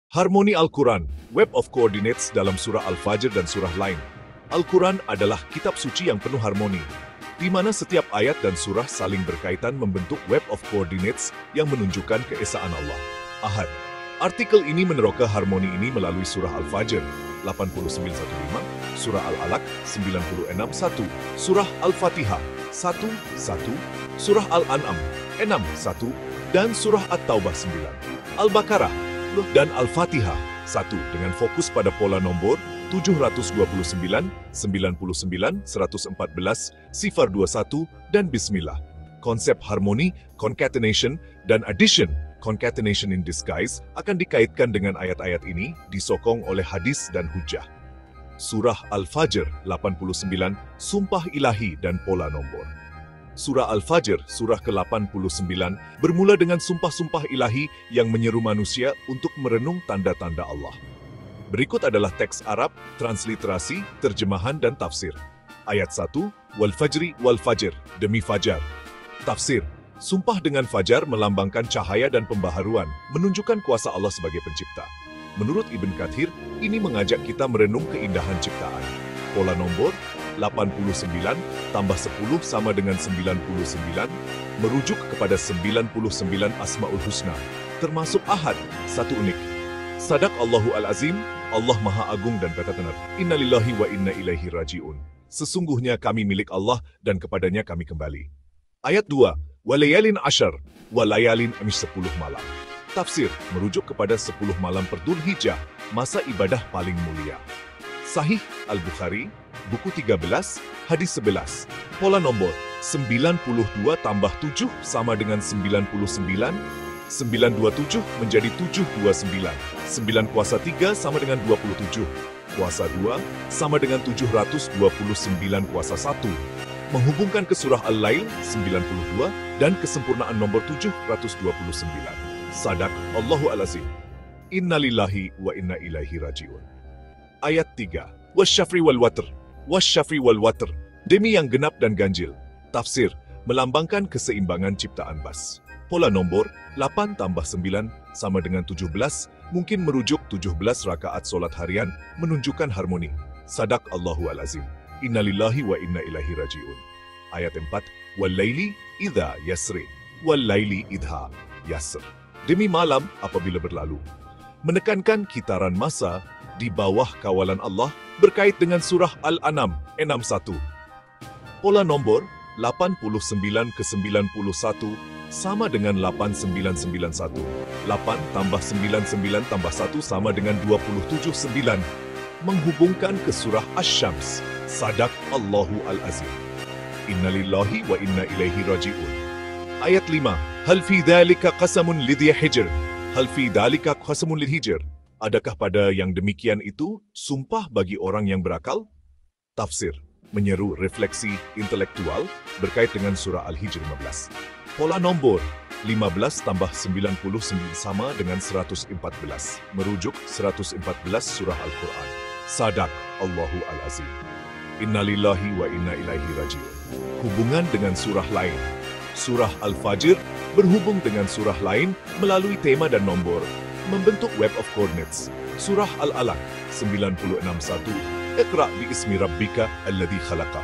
Harmoni Al-Quran, Web of Coordinates dalam surah Al-Fajr dan surah lain. Al-Quran adalah kitab suci yang penuh harmoni, di mana setiap ayat dan surah saling berkaitan membentuk Web of Coordinates yang menunjukkan keesaan Allah. Ahad. Artikel ini meneroka harmoni ini melalui surah Al-Fajr 89:15, surah Al-Alaq 96:1, surah Al-Fatihah 1:1, surah Al-An'am 6:1, dan surah At-Taubah 9, Al-Baqarah dan Al-Fatihah 1 dengan fokus pada pola nombor 729, 99, 114, sifar 21, dan Bismillah. Konsep harmoni, concatenation, dan addition, concatenation in disguise, akan dikaitkan dengan ayat-ayat ini disokong oleh hadis dan hujah. Surah Al-Fajr 89, Sumpah Ilahi dan Pola Nombor. Surah Al-Fajr, surah ke-89, bermula dengan sumpah-sumpah ilahi yang menyeru manusia untuk merenung tanda-tanda Allah. Berikut adalah teks Arab, transliterasi, terjemahan, dan tafsir. Ayat 1, Wal Fajri wal Fajr, demi Fajar. Tafsir, sumpah dengan Fajar melambangkan cahaya dan pembaharuan, menunjukkan kuasa Allah sebagai pencipta. Menurut Ibn Kathir, ini mengajak kita merenung keindahan ciptaan. Pola nombor 89 tambah 10 sama dengan 99, merujuk kepada 99 Asma'ul Husna, termasuk Ahad, satu unik. Sadak Allahu Al-Azim, Allah Maha Agung dan kata tenar. Innalillahi wa inna ilaihi raji'un. Sesungguhnya kami milik Allah dan kepadanya kami kembali. Ayat 2, Walayalin Ashar, walayalin amis 10 malam. Tafsir, merujuk kepada 10 malam per Dzul Hijjah, masa ibadah paling mulia. Sahih Al-Bukhari, buku 13, hadis 11. Pola nombor 92 tambah 7 sama dengan 99, 927 menjadi 729, 9 kuasa 3 sama dengan 27, kuasa 2 sama dengan 729 kuasa 1, menghubungkan ke surah Al-Lail 92 dan kesempurnaan nombor 729. Sadak Allahu Al-Azim. Innalillahi wa inna ilaihi raji'un. Ayat 3, Wasyafri wal Watr, Wasyafri wal Watr, demi yang genap dan ganjil. Tafsir, melambangkan keseimbangan ciptaan bas. Pola nombor 8 tambah 9 sama dengan 17, mungkin merujuk 17 rakaat solat harian, menunjukkan harmoni. Sadak Allahu Al-Azim. Innalillahi wa inna ilaihi raji'un. Ayat 4, Wal-Laili idha yasri, Wal-Laili idha yasr, demi malam apabila berlalu. Menekankan kitaran masa di bawah kawalan Allah berkait dengan surah Al-An'am 61. Pola nombor 89 ke 91 sama dengan 8991. 8 tambah 99 tambah 1 sama dengan 279. Menghubungkan ke surah Asy-Syams. Sadak Allahu Al-Azim. Innalillahi wa inna ilaihi raji'un. Ayat 5. Hal fi dzalika qasamun lidhi hijr. Hal fi dzalika qasamun lidhi hijr. Adakah pada yang demikian itu sumpah bagi orang yang berakal? Tafsir, menyeru refleksi intelektual berkait dengan surah Al-Hijr 15. Pola nombor 15 tambah 99 sama dengan 114, merujuk 114 surah Al-Quran. Sadak Allahu Al-Azim. Innalillahi wa inna ilaihi raji'un. Hubungan dengan surah lain. Surah Al-Fajr berhubung dengan surah lain melalui tema dan nombor, membentuk Web of Coordinates. Surah Al-Alaq 96:1, Iqra bi'ismi rabbika alladhi khalaqa.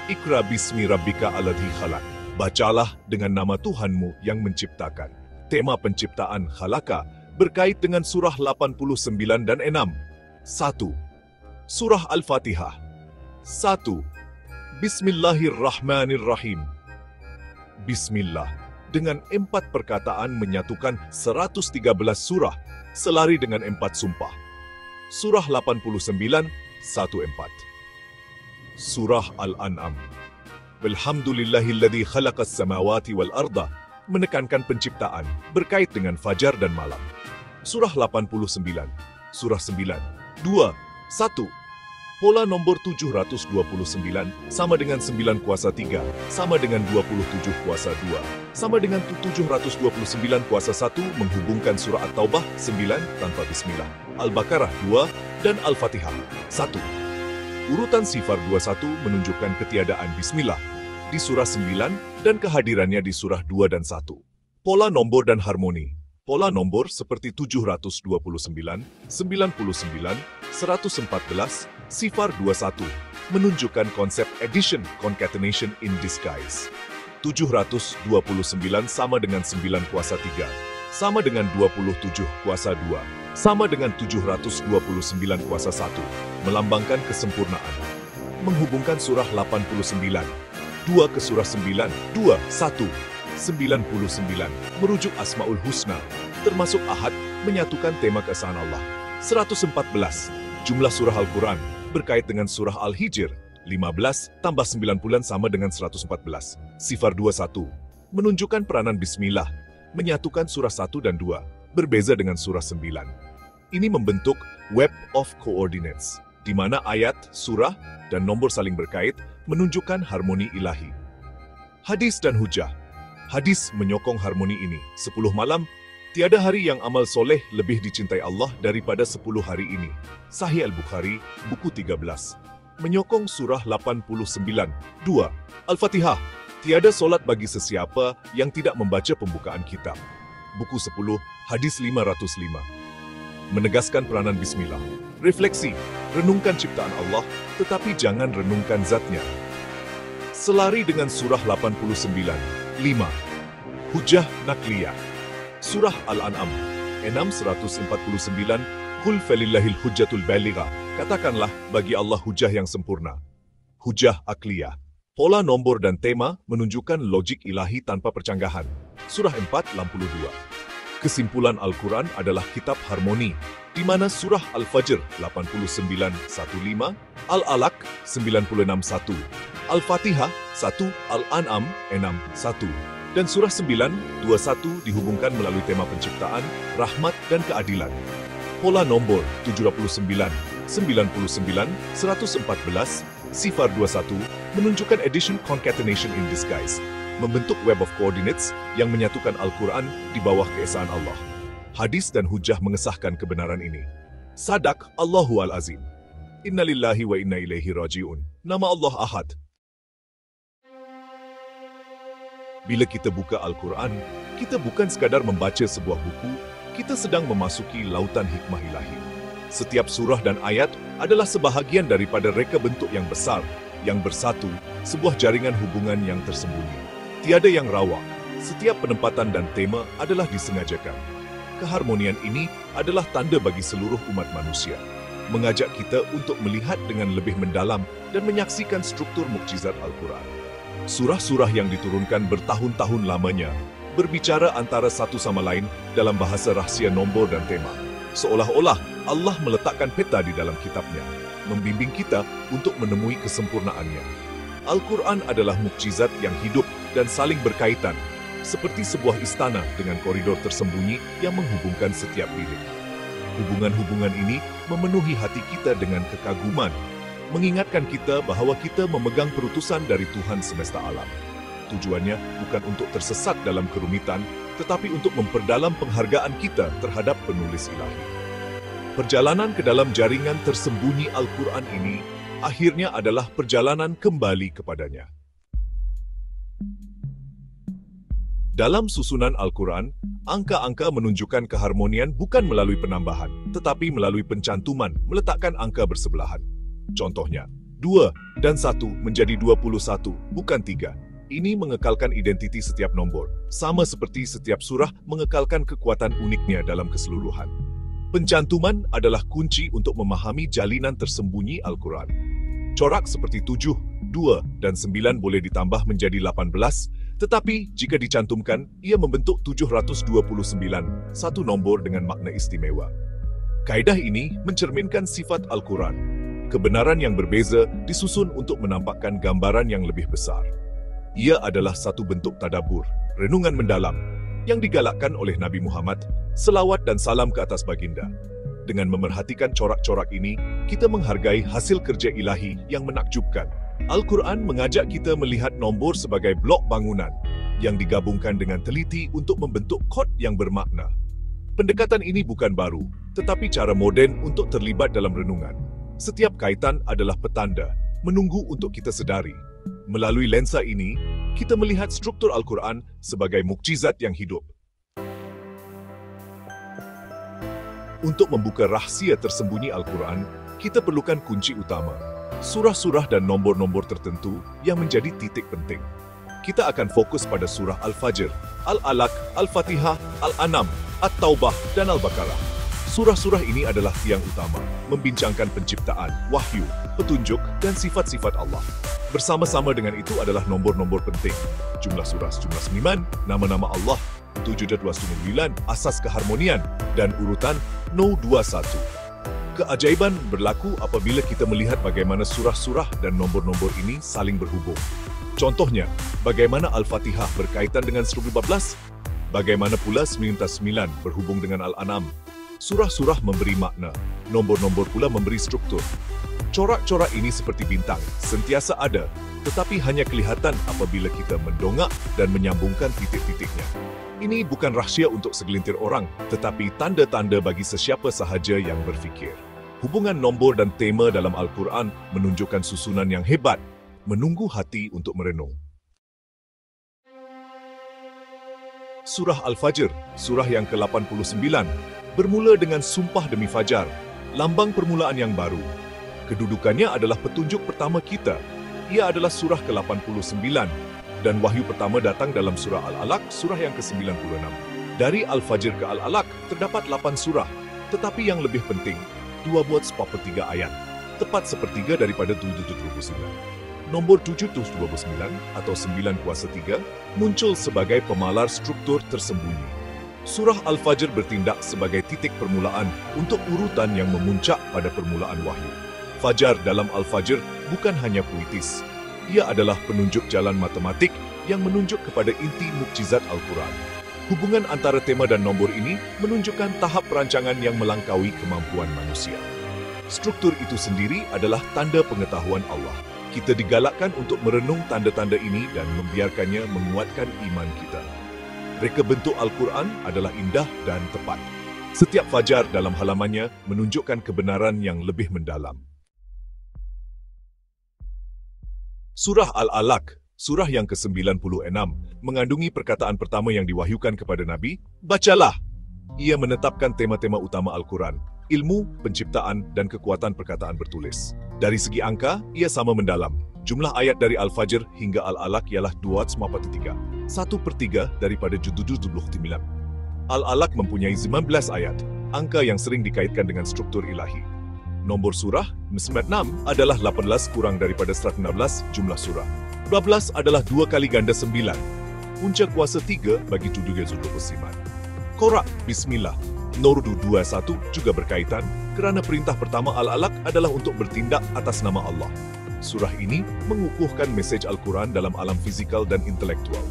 Iqra bi'ismi rabbika alladhi khalaq. Bacalah dengan nama Tuhanmu yang menciptakan. Tema penciptaan khalaqa berkait dengan surah 89 dan 6. 1. Surah Al-Fatihah. 1. Bismillahirrahmanirrahim. Bismillah. Dengan 4 perkataan menyatukan 113 surah, selari dengan 4 sumpah. Surah 89, 1-4. Surah Al-An'am. Alhamdulillahilladzi khalaqas samawati wal arda, menekankan penciptaan, berkait dengan fajar dan malam. Surah 89, Surah 9, 2, 1. Pola nombor 729 sama dengan 9 kuasa 3, sama dengan 27 kuasa 2, sama dengan 729 kuasa 1, menghubungkan surah At-Taubah 9 tanpa Bismillah, Al-Baqarah 2, dan Al-Fatihah 1. Urutan sifar 21 menunjukkan ketiadaan Bismillah di surah 9 dan kehadirannya di surah 2 dan 1. Pola nombor dan harmoni. Pola nombor seperti 729, 99, 114, sifar 21 menunjukkan konsep addition concatenation in disguise. 729 sama dengan 9 kuasa 3, sama dengan 27 kuasa 2, sama dengan 729 kuasa 1, melambangkan kesempurnaan. Menghubungkan surah 89, 2 ke surah 9, 2, 1, 99, merujuk Asmaul Husna, termasuk Ahad, menyatukan tema keesaan Allah. 114, jumlah surah Al-Quran, berkait dengan surah Al-Hijr, 15 tambah 90 sama dengan 114. Sifar 21, menunjukkan peranan Bismillah, menyatukan surah 1 dan 2, berbeza dengan surah 9. Ini membentuk Web of Coordinates, di mana ayat, surah, dan nomor saling berkait menunjukkan harmoni ilahi. Hadis dan hujah. Hadis menyokong harmoni ini. 10 malam, tiada hari yang amal soleh lebih dicintai Allah daripada 10 hari ini. Sahih Al-Bukhari, buku 13. Menyokong surah 89. 2. Al-Fatihah. Tiada solat bagi sesiapa yang tidak membaca pembukaan kitab. Buku 10, hadis 505. Menegaskan peranan Bismillah. Refleksi, renungkan ciptaan Allah, tetapi jangan renungkan zatnya. Selari dengan surah 89. 5. Hujah Nakliyah. Surah Al-An'am 649. Qul falillahil hujjatul balighah. Katakanlah bagi Allah hujah yang sempurna. Hujah Akliyah. Pola nombor dan tema menunjukkan logik ilahi tanpa percanggahan. Surah 4:82. Kesimpulan Al-Quran adalah kitab harmoni, di mana surah Al-Fajr 89:15, Al-Alaq 96:1, Al-Fatihah 1, Al-An'am 6:1, dan surah 9:21 dihubungkan melalui tema penciptaan, rahmat, dan keadilan. Pola nombor 79, 99, 114, sifar 21 menunjukkan addition concatenation in disguise, membentuk web of coordinates yang menyatukan Al-Quran di bawah keesaan Allah. Hadis dan hujah mengesahkan kebenaran ini. Sadak Allahu Al-Azim. Innalillahi wa inna ilaihi raji'un. Nama Allah Ahad. Bila kita buka Al-Quran, kita bukan sekadar membaca sebuah buku, kita sedang memasuki lautan hikmah ilahi. Setiap surah dan ayat adalah sebahagian daripada reka bentuk yang besar, yang bersatu, sebuah jaringan hubungan yang tersembunyi. Tiada yang rawa, setiap penempatan dan tema adalah disengajakan. Keharmonian ini adalah tanda bagi seluruh umat manusia, mengajak kita untuk melihat dengan lebih mendalam dan menyaksikan struktur mukjizat Al-Quran. Surah-surah yang diturunkan bertahun-tahun lamanya berbicara antara satu sama lain dalam bahasa rahsia nombor dan tema. Seolah-olah Allah meletakkan peta di dalam kitabnya, membimbing kita untuk menemui kesempurnaannya. Al-Quran adalah mukjizat yang hidup dan saling berkaitan, seperti sebuah istana dengan koridor tersembunyi yang menghubungkan setiap bilik. Hubungan-hubungan ini memenuhi hati kita dengan kekaguman, mengingatkan kita bahwa kita memegang perutusan dari Tuhan semesta alam. Tujuannya bukan untuk tersesat dalam kerumitan, tetapi untuk memperdalam penghargaan kita terhadap penulis ilahi. Perjalanan ke dalam jaringan tersembunyi Al-Quran ini akhirnya adalah perjalanan kembali kepadanya. Dalam susunan Al-Quran, angka-angka menunjukkan keharmonian bukan melalui penambahan, tetapi melalui pencantuman, meletakkan angka bersebelahan. Contohnya, 2 dan 1 menjadi 21, bukan 3. Ini mengekalkan identiti setiap nombor, sama seperti setiap surah mengekalkan kekuatan uniknya dalam keseluruhan. Pencantuman adalah kunci untuk memahami jalinan tersembunyi Al-Quran. Corak seperti 7, 2, dan 9 boleh ditambah menjadi 18, tetapi jika dicantumkan, ia membentuk 729, satu nombor dengan makna istimewa. Kaidah ini mencerminkan sifat Al-Quran. Kebenaran yang berbeza disusun untuk menampakkan gambaran yang lebih besar. Ia adalah satu bentuk tadabbur, renungan mendalam, yang digalakkan oleh Nabi Muhammad, selawat dan salam ke atas baginda. Dengan memerhatikan corak-corak ini, kita menghargai hasil kerja ilahi yang menakjubkan. Al-Quran mengajak kita melihat nombor sebagai blok bangunan, yang digabungkan dengan teliti untuk membentuk kod yang bermakna. Pendekatan ini bukan baru, tetapi cara moden untuk terlibat dalam renungan. Setiap kaitan adalah petanda, menunggu untuk kita sedari. Melalui lensa ini, kita melihat struktur Al-Quran sebagai mukjizat yang hidup. Untuk membuka rahsia tersembunyi Al-Quran, kita perlukan kunci utama, surah-surah dan nombor-nombor tertentu yang menjadi titik penting. Kita akan fokus pada surah Al-Fajr, Al-Alaq, Al-Fatihah, Al-An'am, At-Taubah, dan Al-Baqarah. Surah-surah ini adalah tiang utama, membincangkan penciptaan, wahyu, petunjuk, dan sifat-sifat Allah. Bersama-sama dengan itu adalah nombor-nombor penting, jumlah surah sejumlah 9, nama-nama Allah, 7 jadwal 9, asas keharmonian, dan urutan 021. Keajaiban berlaku apabila kita melihat bagaimana surah-surah dan nombor-nombor ini saling berhubung. Contohnya, bagaimana Al-Fatihah berkaitan dengan surah 15, bagaimana pula 9 berhubung dengan Al-An'am. Surah-surah memberi makna, nombor-nombor pula memberi struktur. Corak-corak ini seperti bintang, sentiasa ada, tetapi hanya kelihatan apabila kita mendongak dan menyambungkan titik-titiknya. Ini bukan rahsia untuk segelintir orang, tetapi tanda-tanda bagi sesiapa sahaja yang berfikir. Hubungan nombor dan tema dalam Al-Quran menunjukkan susunan yang hebat, menunggu hati untuk merenung. Surah Al-Fajr, surah yang ke-89, bermula dengan sumpah demi fajar, lambang permulaan yang baru. Kedudukannya adalah petunjuk pertama kita. Ia adalah surah ke-89, dan wahyu pertama datang dalam surah Al-Alaq, surah yang ke-96. Dari Al-Fajr ke Al-Alaq, terdapat 8 surah, tetapi yang lebih penting, 2 buat sepertiga ayat, tepat sepertiga daripada 729. Nombor 729 atau 9/3 muncul sebagai pemalar struktur tersembunyi. Surah Al-Fajr bertindak sebagai titik permulaan untuk urutan yang memuncak pada permulaan wahyu. Fajar dalam Al-Fajr bukan hanya puitis. Ia adalah penunjuk jalan matematik yang menunjuk kepada inti mukjizat Al-Quran. Hubungan antara tema dan nombor ini menunjukkan tahap perancangan yang melampaui kemampuan manusia. Struktur itu sendiri adalah tanda pengetahuan Allah. Kita digalakkan untuk merenung tanda-tanda ini dan membiarkannya menguatkan iman kita. Reka bentuk Al-Quran adalah indah dan tepat. Setiap fajar dalam halamannya menunjukkan kebenaran yang lebih mendalam. Surah Al-Alaq, surah yang ke-96, mengandungi perkataan pertama yang diwahyukan kepada Nabi, bacalah. Ia menetapkan tema-tema utama Al-Quran, ilmu, penciptaan, dan kekuatan perkataan bertulis. Dari segi angka, ia sama mendalam. Jumlah ayat dari Al-Fajr hingga Al-Alaq ialah 243, 1/3 daripada 729. Al-Alaq mempunyai 19 ayat, angka yang sering dikaitkan dengan struktur ilahi. Nombor surah, 96, adalah 18 kurang daripada 116 jumlah surah. 12 adalah 2 kali ganda 9. Punca kuasa 3 bagi 7 Zulkifli. Qorak, Bismillah, Nur 21 juga berkaitan kerana perintah pertama Al-Alaq adalah untuk bertindak atas nama Allah. Surah ini mengukuhkan mesej Al-Quran dalam alam fizikal dan intelektual.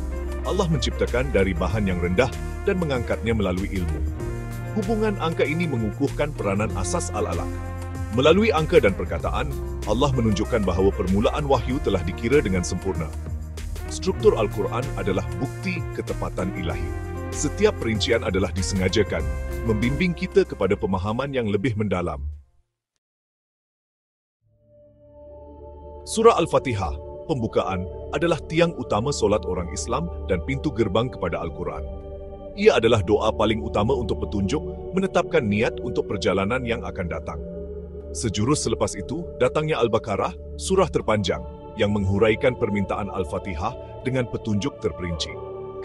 Allah menciptakan dari bahan yang rendah dan mengangkatnya melalui ilmu. Hubungan angka ini mengukuhkan peranan asas Al-Alaq. Melalui angka dan perkataan, Allah menunjukkan bahawa permulaan wahyu telah dikira dengan sempurna. Struktur Al-Quran adalah bukti ketepatan ilahi. Setiap perincian adalah disengajakan, membimbing kita kepada pemahaman yang lebih mendalam. Surah Al-Fatihah, pembukaan, adalah tiang utama solat orang Islam dan pintu gerbang kepada Al-Quran. Ia adalah doa paling utama untuk petunjuk, menetapkan niat untuk perjalanan yang akan datang. Sejurus selepas itu, datangnya Al-Baqarah, surah terpanjang, yang menghuraikan permintaan Al-Fatihah dengan petunjuk terperinci.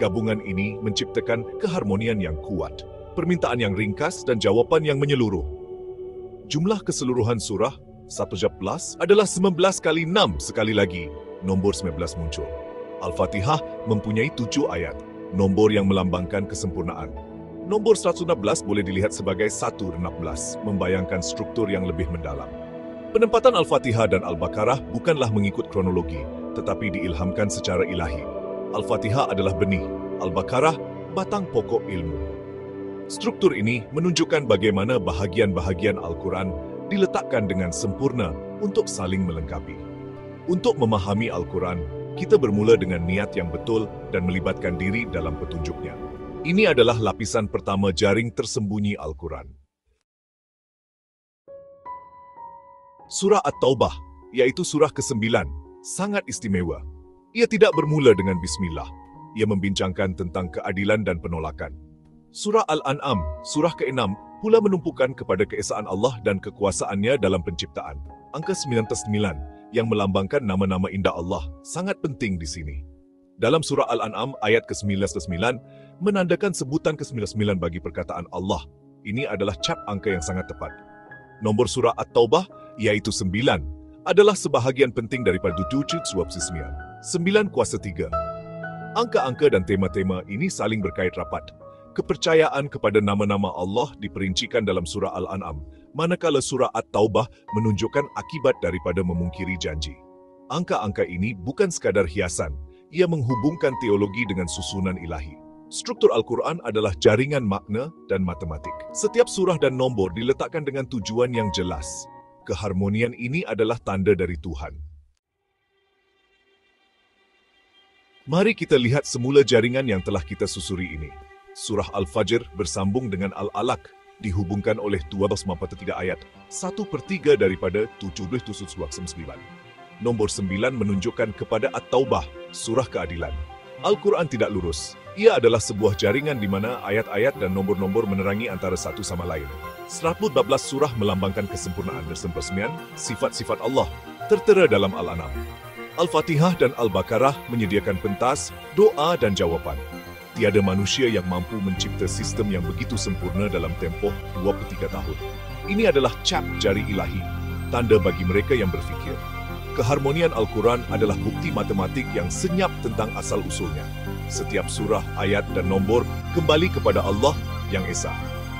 Gabungan ini menciptakan keharmonian yang kuat, permintaan yang ringkas dan jawapan yang menyeluruh. Jumlah keseluruhan surah, 1/11, adalah 19 kali 6 sekali lagi, nombor 19 muncul. Al-Fatihah mempunyai 7 ayat, nombor yang melambangkan kesempurnaan. Nombor 116 boleh dilihat sebagai 1/16, membayangkan struktur yang lebih mendalam. Penempatan Al-Fatihah dan Al-Baqarah bukanlah mengikut kronologi, tetapi diilhamkan secara ilahi. Al-Fatihah adalah benih, Al-Baqarah batang pokok ilmu. Struktur ini menunjukkan bagaimana bahagian-bahagian Al-Quran diletakkan dengan sempurna untuk saling melengkapi. Untuk memahami Al-Quran, kita bermula dengan niat yang betul dan melibatkan diri dalam petunjuknya. Ini adalah lapisan pertama jaring tersembunyi Al-Quran. Surah At-Taubah, yaitu surah ke-9, sangat istimewa. Ia tidak bermula dengan Bismillah. Ia membincangkan tentang keadilan dan penolakan. Surah Al-An'am, surah ke-6, pula menumpukan kepada keesaan Allah dan kekuasaannya dalam penciptaan. Angka 99 yang melambangkan nama-nama indah Allah sangat penting di sini. Dalam surah Al-An'am ayat ke-99 menandakan sebutan ke-99 bagi perkataan Allah. Ini adalah cap angka yang sangat tepat. Nombor surah At-Taubah yaitu 9 adalah sebahagian penting daripada 29. 9 kuasa 3. Angka-angka dan tema-tema ini saling berkait rapat. Kepercayaan kepada nama-nama Allah diperincikan dalam surah Al-An'am, manakala surah At-Taubah menunjukkan akibat daripada memungkiri janji. Angka-angka ini bukan sekadar hiasan, ia menghubungkan teologi dengan susunan ilahi. Struktur Al-Quran adalah jaringan makna dan matematik. Setiap surah dan nombor diletakkan dengan tujuan yang jelas. Keharmonian ini adalah tanda dari Tuhan. Mari kita lihat semula jaringan yang telah kita susuri ini. Surah Al-Fajr bersambung dengan Al-Alaq, dihubungkan oleh 1243 ayat, 1/3 daripada 17/9. Nombor 9 menunjukkan kepada At-Taubah, surah keadilan. Al-Quran tidak lurus. Ia adalah sebuah jaringan di mana ayat-ayat dan nombor-nombor menerangi antara satu sama lain. 114 surah melambangkan kesempurnaan dan sempurna sifat-sifat Allah, tertera dalam Al-An'am. Al-Fatihah dan Al-Baqarah menyediakan pentas, doa dan jawapan. Tiada manusia yang mampu mencipta sistem yang begitu sempurna dalam tempoh 23 tahun. Ini adalah cap jari ilahi, tanda bagi mereka yang berfikir. Keharmonian Al-Quran adalah bukti matematik yang senyap tentang asal-usulnya. Setiap surah, ayat dan nombor kembali kepada Allah yang Esa.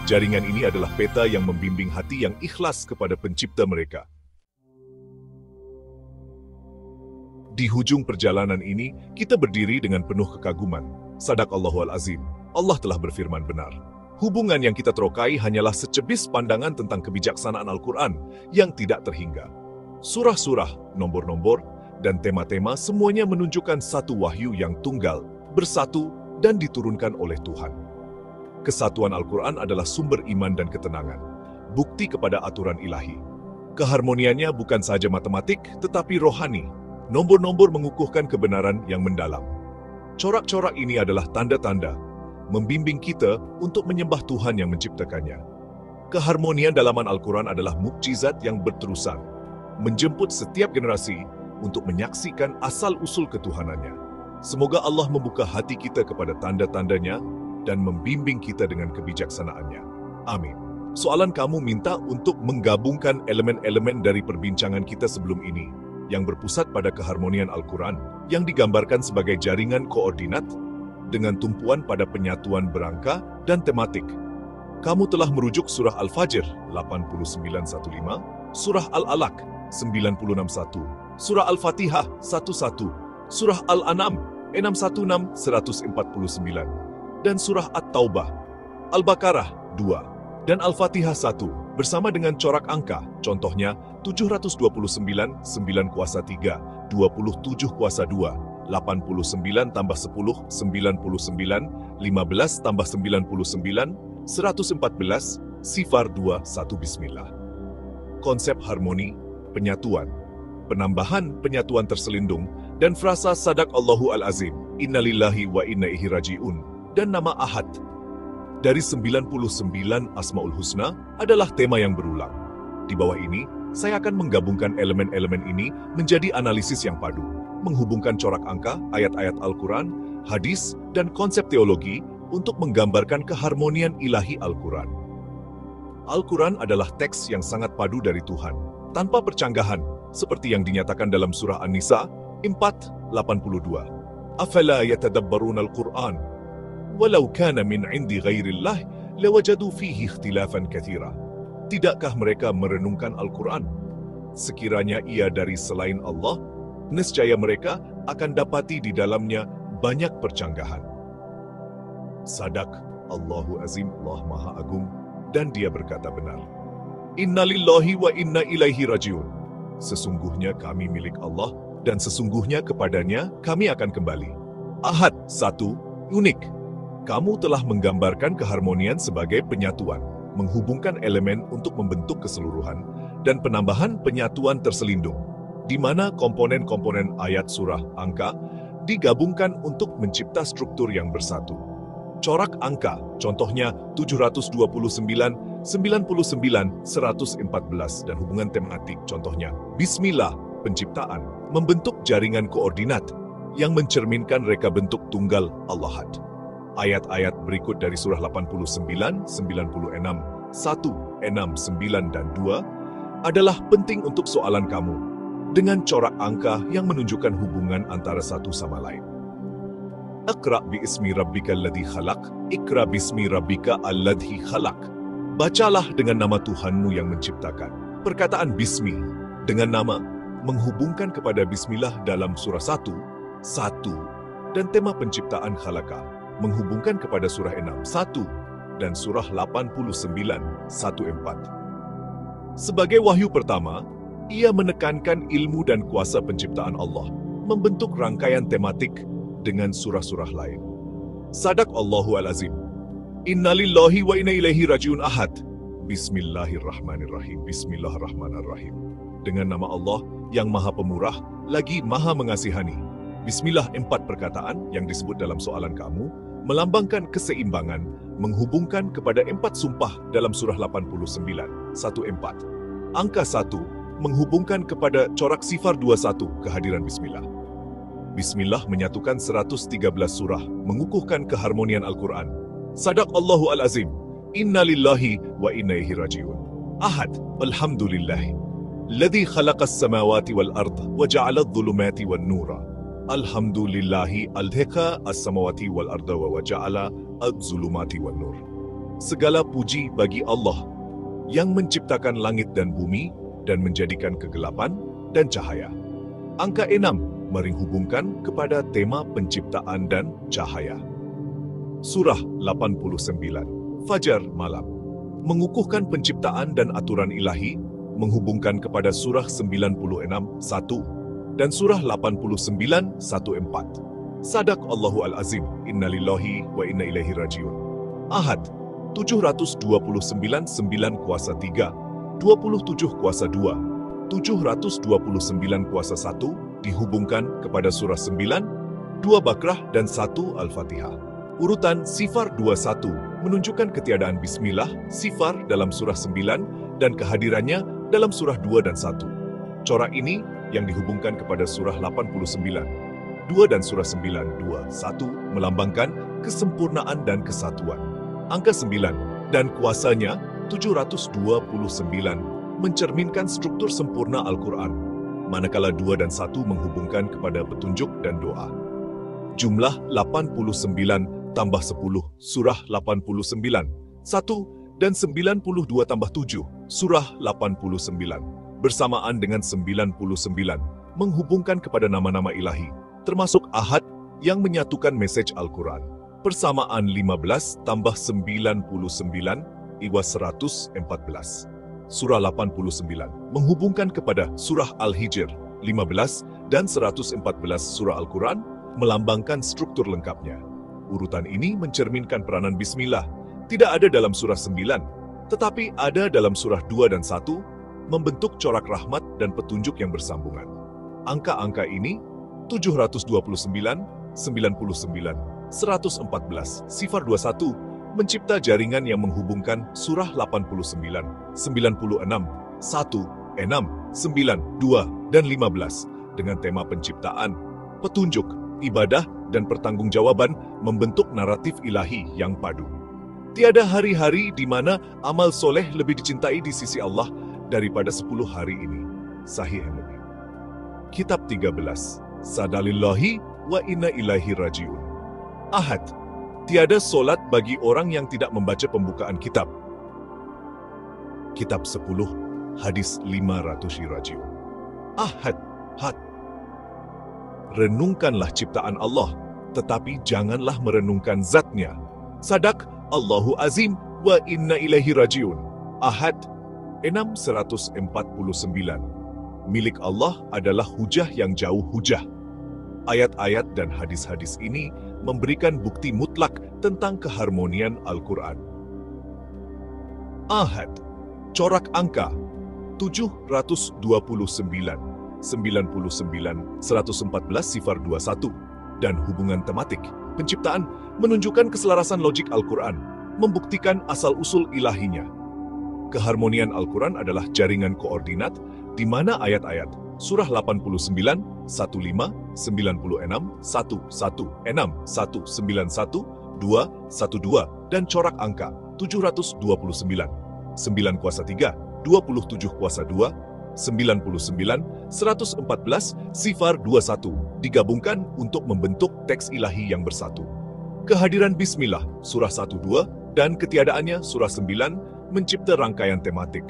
Jaringan ini adalah peta yang membimbing hati yang ikhlas kepada pencipta mereka. Di hujung perjalanan ini, kita berdiri dengan penuh kekaguman. Sadaqallahul Azim. Allah telah berfirman benar. Hubungan yang kita terokai hanyalah secebis pandangan tentang kebijaksanaan Al-Quran yang tidak terhingga. Surah-surah, nombor-nombor, dan tema-tema semuanya menunjukkan satu wahyu yang tunggal, bersatu, dan diturunkan oleh Tuhan. Kesatuan Al-Quran adalah sumber iman dan ketenangan, bukti kepada aturan ilahi. Keharmoniannya bukan sahaja matematik, tetapi rohani. Nombor-nombor mengukuhkan kebenaran yang mendalam. Corak-corak ini adalah tanda-tanda, membimbing kita untuk menyembah Tuhan yang menciptakannya. Keharmonian dalaman Al-Quran adalah mukjizat yang berterusan, menjemput setiap generasi untuk menyaksikan asal-usul ketuhanannya. Semoga Allah membuka hati kita kepada tanda-tandanya dan membimbing kita dengan kebijaksanaannya. Amin. Soalan kamu minta untuk menggabungkan elemen-elemen dari perbincangan kita sebelum ini, yang berpusat pada keharmonian Al-Quran, yang digambarkan sebagai jaringan koordinat, dengan tumpuan pada penyatuan berangka dan tematik. Kamu telah merujuk surah Al-Fajr 8915, surah Al-Alaq 961, surah Al-Fatihah 11, surah Al-An'am 616-149, dan surah At-Taubah, Al-Baqarah 2, dan Al-Fatihah 1, bersama dengan corak angka, contohnya 729, 9 kuasa 3, 27 kuasa 2, 89 tambah 10, 99, 15 tambah 99, 114, sifar 2, 1 bismillah. Konsep harmoni, penyatuan, penambahan penyatuan terselindung, dan frasa Sadaqallahul Azim, innalillahi wa inna ilaihi raji'un, dan nama Ahad. Dari 99 Asmaul Husna adalah tema yang berulang. Di bawah ini, saya akan menggabungkan elemen-elemen ini menjadi analisis yang padu, menghubungkan corak angka, ayat-ayat Al-Quran, hadis, dan konsep teologi untuk menggambarkan keharmonian ilahi Al-Quran. Al-Quran adalah teks yang sangat padu dari Tuhan, tanpa percanggahan, seperti yang dinyatakan dalam surah An-Nisa 4:82. Afala yatadabbaruna al-Quran? Walau kana min 'indi ghairillah lawajadu fihi ikhtilafan katsira. Tidakkah mereka merenungkan Al-Quran? Sekiranya ia dari selain Allah, nescaya mereka akan dapati di dalamnya banyak percanggahan. Sadaq Allahu Azim, Allah Maha Agung, dan Dia berkata benar. Innalillahi wa inna ilaihi rajiun. Sesungguhnya kami milik Allah, dan sesungguhnya kepadanya kami akan kembali. Ahad 1, unik. Kamu telah menggambarkan keharmonian sebagai penyatuan, menghubungkan elemen untuk membentuk keseluruhan, dan penambahan penyatuan terselindung, di mana komponen-komponen ayat surah angka digabungkan untuk mencipta struktur yang bersatu. Corak angka, contohnya 729, 99, 114 dan hubungan tematik contohnya. Bismillah, penciptaan, membentuk jaringan koordinat yang mencerminkan reka bentuk tunggal Al-Ahad. Ayat-ayat berikut dari surah 89, 96, 1, 6, 9 dan 2 adalah penting untuk soalan kamu dengan corak angka yang menunjukkan hubungan antara satu sama lain. Iqra bi'ismi rabbika alladhi khalaq, Iqra bismi rabbika alladhi khalaq. Bacalah dengan nama Tuhanmu yang menciptakan. Perkataan bismi dengan nama menghubungkan kepada bismillah dalam surah 1, dan tema penciptaan khalaqa menghubungkan kepada surah 6, 1 dan surah 89, 1-4. Sebagai wahyu pertama, ia menekankan ilmu dan kuasa penciptaan Allah, membentuk rangkaian tematik dengan surah-surah lain. Sadaq Allahu al-Azim. Innalillahi wa inna ilaihi rajiun. Ahad. Bismillahirrahmanirrahim. Bismillahirrahmanirrahim. Dengan nama Allah yang Maha Pemurah, lagi Maha Mengasihani. Bismillah, 4 perkataan yang disebut dalam soalan kamu, melambangkan keseimbangan, menghubungkan kepada 4 sumpah dalam surah 89, 1-4. Angka 1, menghubungkan kepada corak sifar 21, kehadiran Bismillah. Bismillah menyatukan 113 surah, mengukuhkan keharmonian Al-Quran. Sadaq Allahu al-Azim. Innalillahi wa inna ilaihi rajiun. Ahad. Alhamdulillahi. Ladzi khalaqas samawati wal ard wa ja'ala adh-dhulumati wan nura. Alhamdulillahi alladzi as-samawati wal arda wa ja'ala adh-dhulumati wan nur. Segala puji bagi Allah yang menciptakan langit dan bumi dan menjadikan kegelapan dan cahaya. Angka 6 menghubungkan kepada tema penciptaan dan cahaya. Surah 89, Fajar malam, mengukuhkan penciptaan dan aturan ilahi, menghubungkan kepada surah 96, 1 dan surah 89, 1-4. Sadaq Allahu al-Azim. Innalillahi wa inna ilaihi rajiun. Ahad. 729, 9 kuasa 3, 27 kuasa 2, 729 kuasa 1 dihubungkan kepada surah 9, 2 Bakrah dan 1 Al-Fatihah. Urutan sifar 21 menunjukkan ketiadaan Bismillah, sifar dalam surah 9 dan kehadirannya dalam surah 2 dan 1. Corak ini yang dihubungkan kepada surah 89, 2 dan surah 9, 2, 1 melambangkan kesempurnaan dan kesatuan. Angka 9 dan kuasanya 729 mencerminkan struktur sempurna Al-Quran, manakala 2 dan 1 menghubungkan kepada petunjuk dan doa. Jumlah 89 tambah 10, surah 89, 1 dan 92 tambah 7, surah 89, bersamaan dengan 99, menghubungkan kepada nama-nama ilahi, termasuk Ahad yang menyatukan mesej Al-Quran. Persamaan 15 tambah 99, iwas 114. Surah 89 menghubungkan kepada surah Al-Hijr 15 dan 114 surah Al-Quran melambangkan struktur lengkapnya. Urutan ini mencerminkan peranan Bismillah tidak ada dalam surah 9, tetapi ada dalam surah 2 dan 1, membentuk corak rahmat dan petunjuk yang bersambungan. Angka-angka ini 729, 99, 114, sifar 21, mencipta jaringan yang menghubungkan surah 89, 96, 1, 6, 9, 2, dan 15 dengan tema penciptaan, petunjuk, ibadah, dan pertanggungjawaban membentuk naratif ilahi yang padu. Tiada hari-hari di mana amal soleh lebih dicintai di sisi Allah daripada 10 hari ini. Sahih Muslim. Kitab 13. Sadalillahi wa inna ilaihi rajiun. Ahad. Tiada solat bagi orang yang tidak membaca pembukaan kitab. Kitab 10. Hadis 500 rajiun. Ahad. Had. Renungkanlah ciptaan Allah, tetapi janganlah merenungkan zatnya. Sadaq Allahu Azim wa inna ilaihi rajiun. Ahad 649. Milik Allah adalah hujah yang jauh hujah. Ayat-ayat dan hadis-hadis ini memberikan bukti mutlak tentang keharmonian Al-Quran. Ahad. Corak angka 729, 99, 114 sifar 21, dan hubungan tematik, penciptaan menunjukkan keselarasan logik Al-Quran, membuktikan asal-usul ilahinya. Keharmonian Al-Quran adalah jaringan koordinat di mana ayat-ayat surah 89, 15, 96, 11, 191, 2, 12, dan corak angka 729, 9 kuasa 3, 27 kuasa 2, 99, 114, sifar 21 digabungkan untuk membentuk teks ilahi yang bersatu. Kehadiran Bismillah, surah 12, dan ketiadaannya, surah 9, mencipta rangkaian tematik,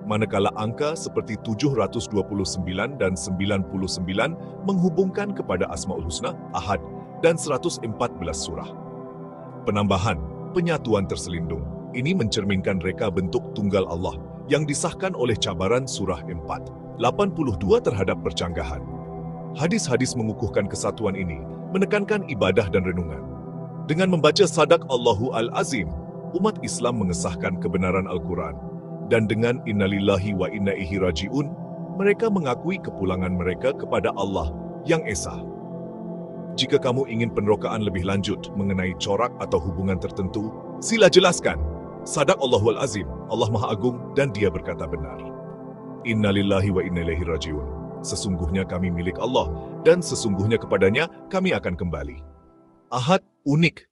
manakala angka seperti 729 dan 99 menghubungkan kepada Asmaul Husna, Ahad, dan 114 surah. Penambahan, penyatuan terselindung, ini mencerminkan reka bentuk tunggal Allah yang disahkan oleh cabaran surah 4, 82 terhadap percanggahan. Hadis-hadis mengukuhkan kesatuan ini, menekankan ibadah dan renungan. Dengan membaca Sadaq Allahu Al-Azim, umat Islam mengesahkan kebenaran Al-Quran, dan dengan innalillahi wa inna ilaihi raji'un, mereka mengakui kepulangan mereka kepada Allah yang Esa. Jika kamu ingin penerokaan lebih lanjut mengenai corak atau hubungan tertentu, sila jelaskan. Sadaq Allahul Azim, Allah Maha Agung dan Dia berkata benar. Innalillahi wa inna ilaihi raji'un. Sesungguhnya kami milik Allah, dan sesungguhnya kepadanya kami akan kembali. Ahad, unik,